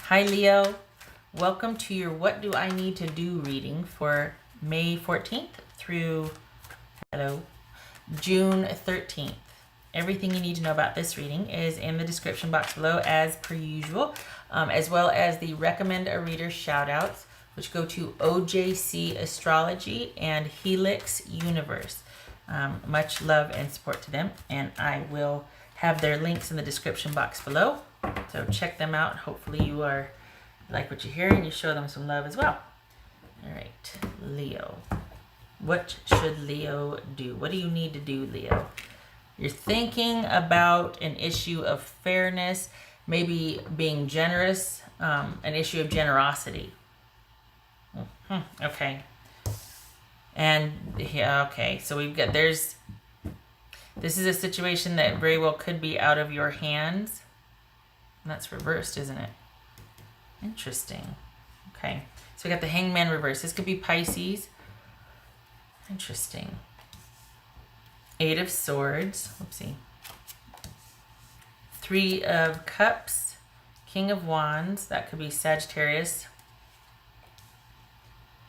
Hi Leo, welcome to your What Do I Need to Do reading for May 14th through June 13th. Everything you need to know about this reading is in the description box below as per usual, as well as the recommend a reader shout outs, which go to OJC Astrology and Helix Universe. Much love and support to them, and I will have their links in the description box below. So check them out. Hopefully you like what you hear and you show them some love as well. All right, Leo. What should Leo do? What do you need to do, Leo? You're thinking about an issue of fairness, maybe being generous, an issue of generosity. Okay. And yeah, okay. So we've got, this is a situation that very well could be out of your hands. And that's reversed, isn't it? Interesting. Okay. So we got the Hangman reverse. This could be Pisces. Interesting. Eight of Swords. Whoopsie. Three of Cups. King of Wands. That could be Sagittarius.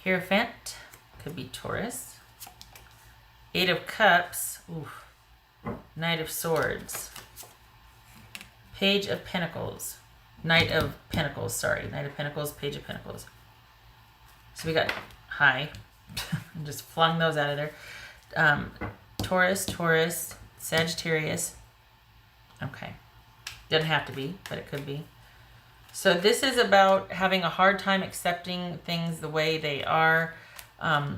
Hierophant. Could be Taurus. Eight of Cups. Oof. Knight of Swords. Page of Pentacles. Knight of Pentacles, sorry. Knight of Pentacles, Page of Pentacles. So we got high. Just flung those out of there. Taurus, Sagittarius. Okay. Doesn't have to be, but it could be. So this is about having a hard time accepting things the way they are.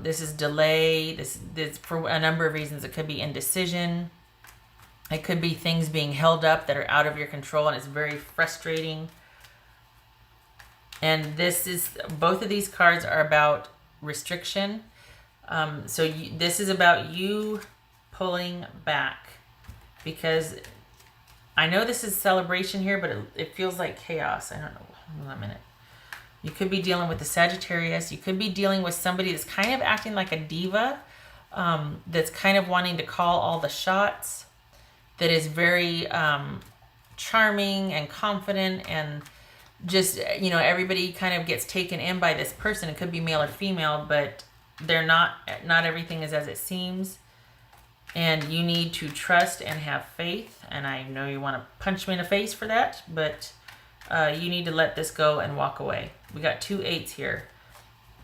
This is delay. This for a number of reasons. It could be indecision. It could be things being held up that are out of your control, and it's very frustrating. And both of these cards are about restriction. This is about you pulling back, because I know this is celebration here, but it feels like chaos. I don't know. Hold on a minute. You could be dealing with the Sagittarius. You could be dealing with somebody that's kind of acting like a diva, that's kind of wanting to call all the shots, that is very charming and confident, and just, everybody kind of gets taken in by this person. It could be male or female, but they're not everything is as it seems. And you need to trust and have faith. And I know you want to punch me in the face for that, but you need to let this go and walk away. We got 2 8s here,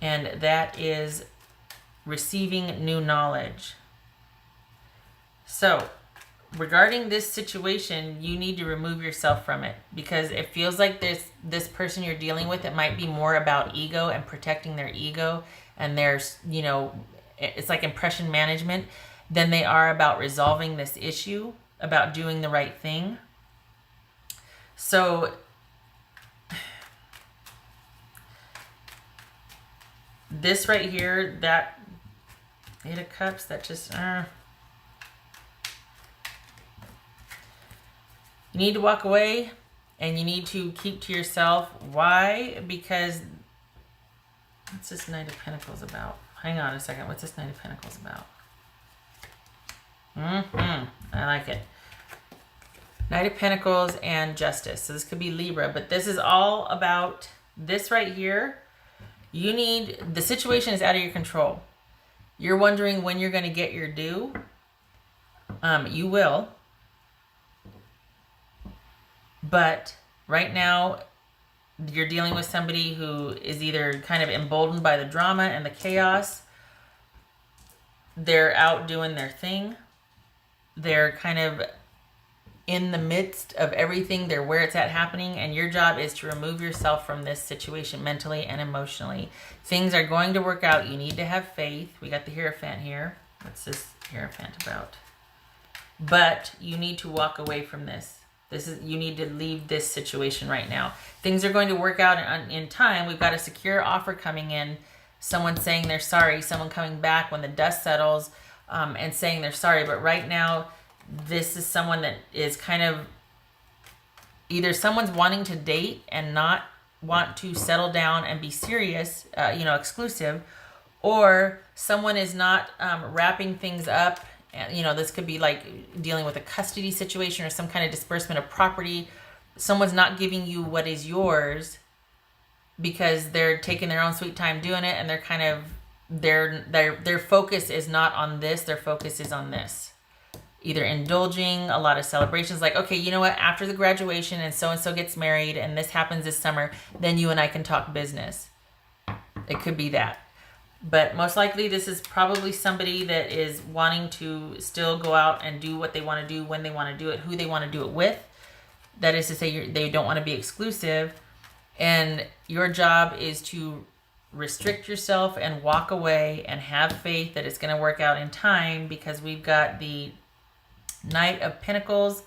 and that is receiving new knowledge. So regarding this situation, you need to remove yourself from it, because it feels like this person you're dealing with, it might be more about ego and protecting their ego, and there's, it's like impression management, than they are about resolving this issue, about doing the right thing. So this right here, that Eight of Cups, that just you need to walk away, and you need to keep to yourself. Why? Because what's this Knight of Pentacles about? Hang on a second. What's this Knight of Pentacles about? I like it. Knight of Pentacles and Justice. So this could be Libra, but this is all about this right here. The situation is out of your control. You're wondering when you're going to get your due. You will. But right now, you're dealing with somebody who is either kind of emboldened by the drama and the chaos. They're out doing their thing. They're kind of in the midst of everything. They're where it's at happening. And your job is to remove yourself from this situation mentally and emotionally. Things are going to work out. You need to have faith. We got the Hierophant here. What's this Hierophant about? But you need to walk away from this. You need to leave this situation right now. Things are going to work out in time. We've got a secure offer coming in. Someone saying they're sorry. Someone coming back when the dust settles, and saying they're sorry. But right now, this is someone that is kind of either someone's wanting to date and not want to settle down and be serious, exclusive, or someone is not wrapping things up. This could be like dealing with a custody situation or some kind of disbursement of property. Someone's not giving you what is yours, because they're taking their own sweet time doing it, and they're kind of their focus is not on this, their focus is on this. Either indulging a lot of celebrations, like, okay, you know what, after the graduation and so gets married and this happens this summer, then you and I can talk business. It could be that. But most likely this is probably somebody that is wanting to still go out and do what they want to do, when they want to do it, who they want to do it with. That is to say, they don't want to be exclusive. And your job is to restrict yourself and walk away and have faith that it's going to work out in time, because we've got the Knight of Pentacles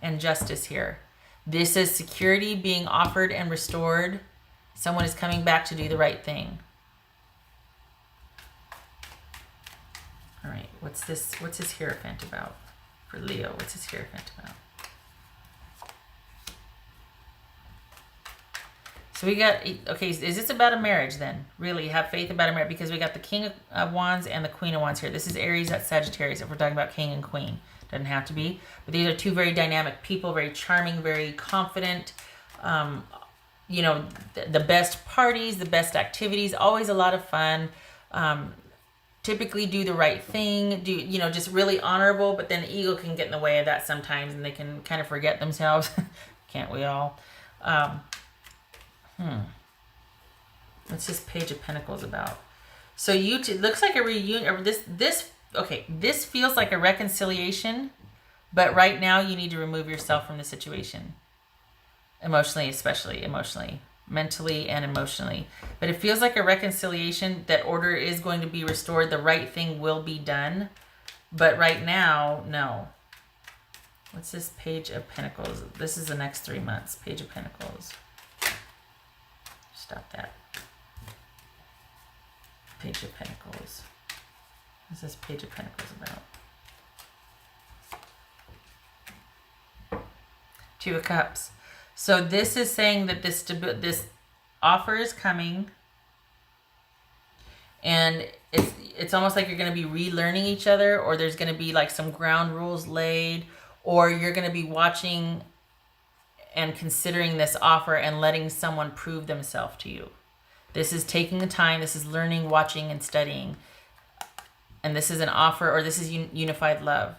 and Justice here. This is security being offered and restored. Someone is coming back to do the right thing. All right, what's his Hierophant about for Leo? What's his Hierophant about? So we got, okay, is this about a marriage then? Really, have faith about a marriage, because we got the King of Wands and the Queen of Wands here. This is Aries, that's Sagittarius, if we're talking about King and Queen. Doesn't have to be. But these are two very dynamic people, very charming, very confident. You know, the best parties, the best activities, always a lot of fun. Typically do the right thing, you know, just really honorable, but then the ego can get in the way of that sometimes, and they can kind of forget themselves. Can't we all? What's this Page of Pentacles about? So it looks like a reunion, or this feels like a reconciliation, but right now you need to remove yourself from the situation. Emotionally, especially emotionally. Mentally and emotionally. But it feels like a reconciliation, that order is going to be restored. The right thing will be done. But right now, no. What's this Page of Pentacles? This is the next 3 months. Page of Pentacles. Stop that. Page of Pentacles. What's this Page of Pentacles about? Two of Cups. So this is saying that this offer is coming, and it's almost like you're going to be relearning each other, or there's going to be like some ground rules laid, or you're going to be watching and considering this offer and letting someone prove themselves to you. This is taking the time. This is learning, watching, and studying. And this is an offer, or this is unified love.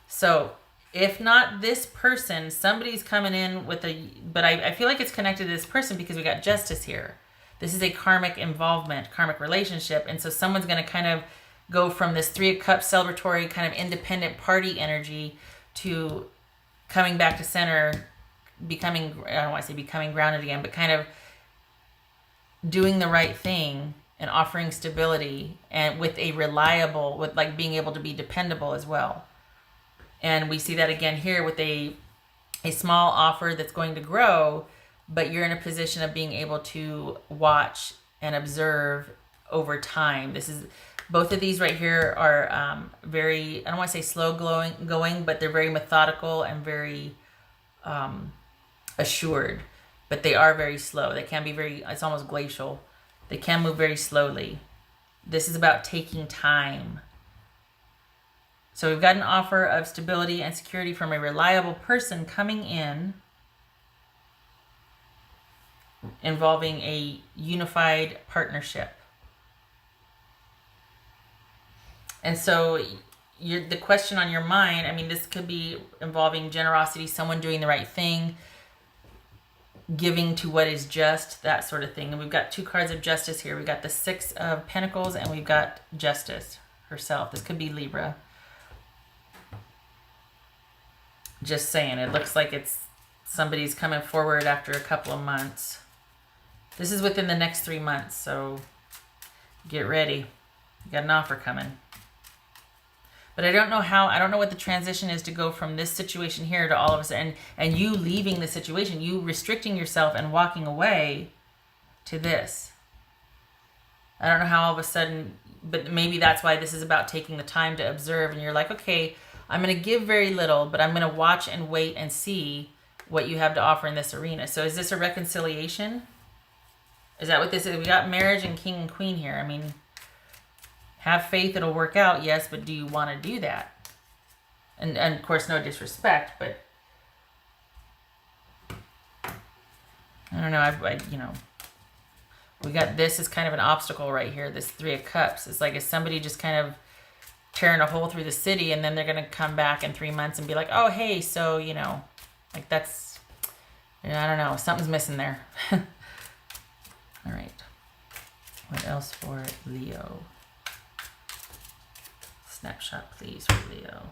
So if not this person, somebody's coming in with but I feel like it's connected to this person, because we got Justice here. This is a karmic involvement, karmic relationship. And so someone's going to kind of go from this Three of Cups celebratory kind of independent party energy to coming back to center, becoming, I don't want to say becoming grounded again, but kind of doing the right thing and offering stability, and with a reliable, with like being able to be dependable as well. And we see that again here with a small offer that's going to grow, but you're in a position of being able to watch and observe over time. This is, both of these right here are very, I don't want to say slow going, but they're very methodical and very assured, but they are very slow. They can be very, it's almost glacial. They can move very slowly. This is about taking time. So we've got an offer of stability and security from a reliable person coming in, involving a unified partnership. And so the question on your mind, I mean, this could be involving generosity, someone doing the right thing, giving to what is just, that sort of thing. And we've got two cards of Justice here. We've got the Six of Pentacles, and we've got Justice herself. This could be Libra. Just saying, it looks like it's somebody's coming forward after a couple of months. This is within the next 3 months, so get ready. You got an offer coming. But I don't know what the transition is to go from this situation here to all of a sudden, and you leaving the situation, you restricting yourself and walking away to this. I don't know how all of a sudden, but maybe that's why this is about taking the time to observe, and you're like, okay, I'm going to give very little, but I'm going to watch and wait and see what you have to offer in this arena. So is this a reconciliation? Is that what this is? We got marriage and king and queen here. I mean, have faith it'll work out, yes, but do you want to do that? And of course, no disrespect, but I don't know. We got this is kind of an obstacle right here. This Three of Cups. It's like, is somebody just kind of tearing a hole through the city, and then they're going to come back in 3 months and be like, oh, hey, so, you know, like that's, I don't know. Something's missing there. All right. What else for Leo? Snapshot, please, for Leo.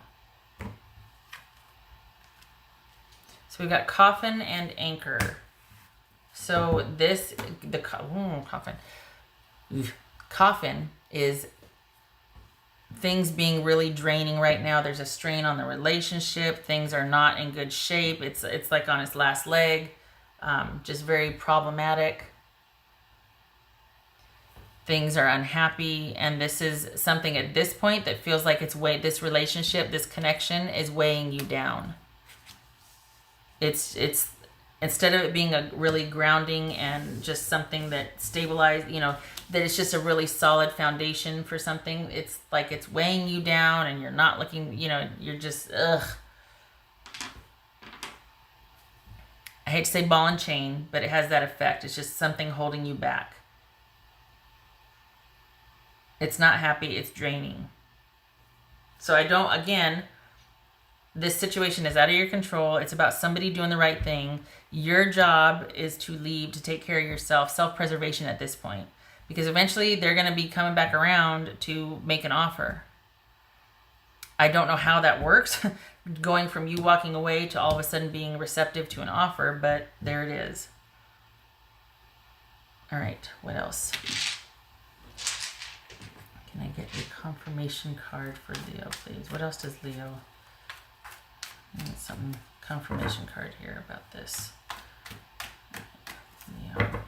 So we've got coffin and anchor. So this, coffin is things being really draining right now. There's a strain on the relationship. Things are not in good shape. It's like on its last leg. Just very problematic. Things are unhappy, and this is something at this point that feels like this relationship, this connection is weighing you down. It's instead of it being a really grounding and just something that stabilizes, you know, that it's just a really solid foundation for something. It's like it's weighing you down, and you're not looking, you know, you're just, ugh. I hate to say ball and chain, but it has that effect. It's just something holding you back. It's not happy, it's draining. So again, this situation is out of your control. It's about somebody doing the right thing. Your job is to leave, to take care of yourself, self-preservation at this point. Because eventually they're going to be coming back around to make an offer. I don't know how that works, going from you walking away to all of a sudden being receptive to an offer, but there it is. All right, what else? Can I get a confirmation card for Leo, please? What else does Leo? I need some confirmation card here about this. Leo.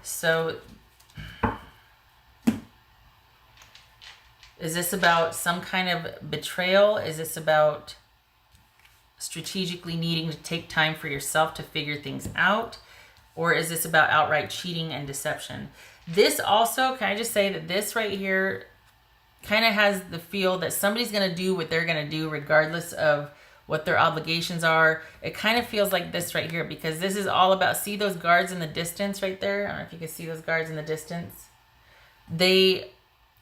So, is this about some kind of betrayal? Is this about strategically needing to take time for yourself to figure things out? Or is this about outright cheating and deception? This also, can I just say that this right here kind of has the feel that somebody's going to do what they're going to do regardless of what their obligations are. It kind of feels like this right here, because this is all about, see those guards in the distance right there? I don't know if you can see those guards in the distance. They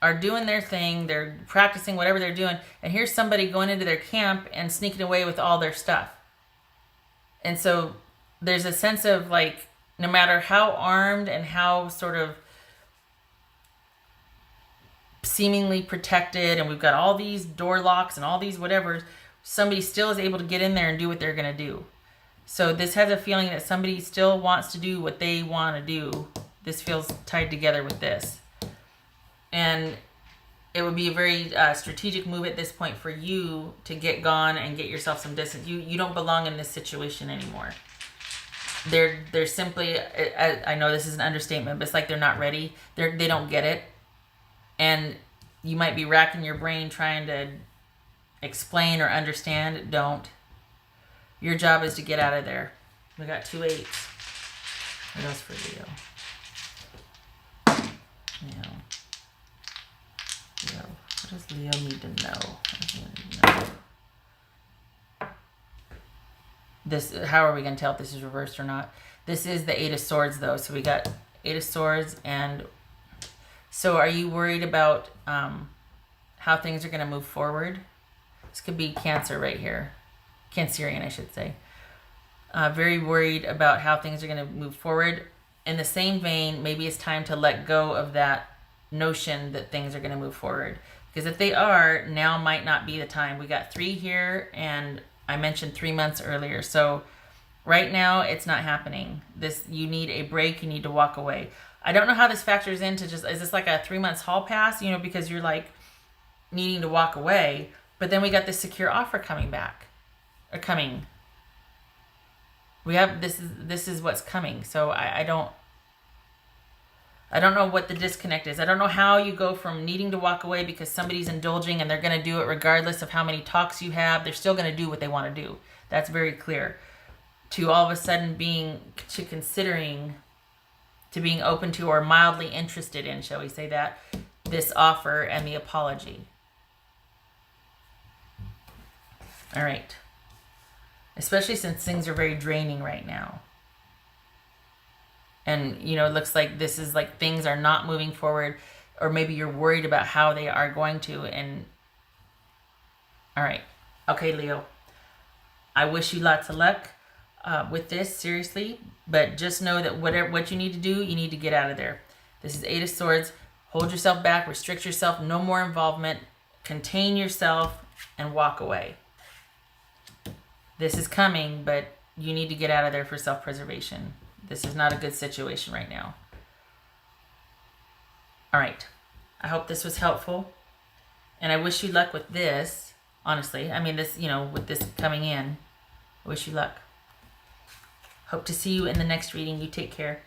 are doing their thing. They're practicing whatever they're doing. And here's somebody going into their camp and sneaking away with all their stuff. And so there's a sense of like, no matter how armed and how sort of seemingly protected, and we've got all these door locks and all these whatevers, somebody still is able to get in there and do what they're going to do. So this has a feeling that somebody still wants to do what they want to do. This feels tied together with this. And it would be a very strategic move at this point for you to get gone and get yourself some distance. You don't belong in this situation anymore. They're simply, I know this is an understatement, but it's like they're not ready. They don't get it. And you might be racking your brain trying to explain or understand. Don't. Your job is to get out of there. We got 2 8s. What else for Leo? Leo. What does Leo need to know? What does Leo need to know? This, how are we going to tell if this is reversed or not? This is the 8 of Swords, though. So we got 8 of Swords. And so are you worried about how things are going to move forward? This could be Cancer right here. Cancerian, I should say. Very worried about how things are going to move forward. In the same vein, maybe it's time to let go of that notion that things are going to move forward. Because if they are, now might not be the time. We got 3 here, and I mentioned 3 months earlier. So right now, it's not happening. You need a break. You need to walk away. I don't know how this factors into is this like a 3 months hall pass? You know, because you're like needing to walk away. But then we got this secure offer coming back. Or coming. We have, this is what's coming. So I don't know what the disconnect is. I don't know how you go from needing to walk away because somebody's indulging and they're going to do it regardless of how many talks you have. They're still going to do what they want to do. That's very clear. To all of a sudden considering, to being open to or mildly interested in, shall we say that, this offer and the apology. All right. especially since things are very draining right now. And, you know, it looks like this is like things are not moving forward, or maybe you're worried about how they are going to. And all right. Okay, Leo. I wish you lots of luck with this, seriously. But just know that what you need to do, you need to get out of there. This is Eight of Swords. Hold yourself back, restrict yourself, no more involvement, contain yourself, and walk away. This is coming, but you need to get out of there for self-preservation. This is not a good situation right now. All right. I hope this was helpful. And I wish you luck with this, honestly. I mean, this, you know, with this coming in. I wish you luck. Hope to see you in the next reading. You take care.